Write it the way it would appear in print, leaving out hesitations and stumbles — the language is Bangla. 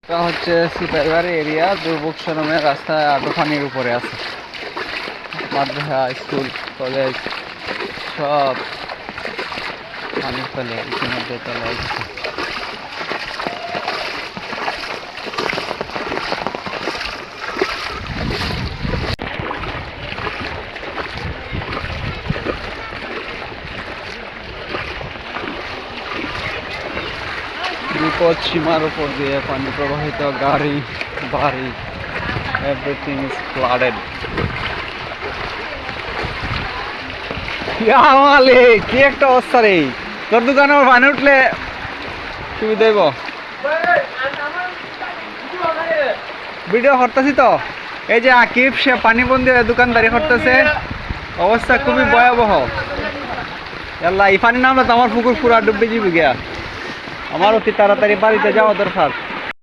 এটা হচ্ছে সিপাহীবাড়ি এরিয়া, দুর্ভোগ সরমের রাস্তায় আটো পানির উপরে আছে। মাদ্রাসা, স্কুল, কলেজ সব পানির তলে ইতিমধ্যে চলে আসছে। বিপদ সীমার উপর দিয়ে পানি প্রবাহিত, গাড়ি বাড়ি এভরিথিং ইজ ফ্লাডেড। কি একটা অবস্থা রে, তোর দোকানে আমার পানি উঠলে সুবিধা হইব। ভিডিও করতেছি তো, এই যে আকিব, সে পানিবন্দি দোকানদারি করতেছে, অবস্থা খুবই ভয়াবহ। আল্লাহ, এই পানি নামলে তো আমার পুকুর পুরা ডুবে যাবে গিয়া। আমার অতি তাড়াতাড়ি বাড়িতে যাওয়া দরকার।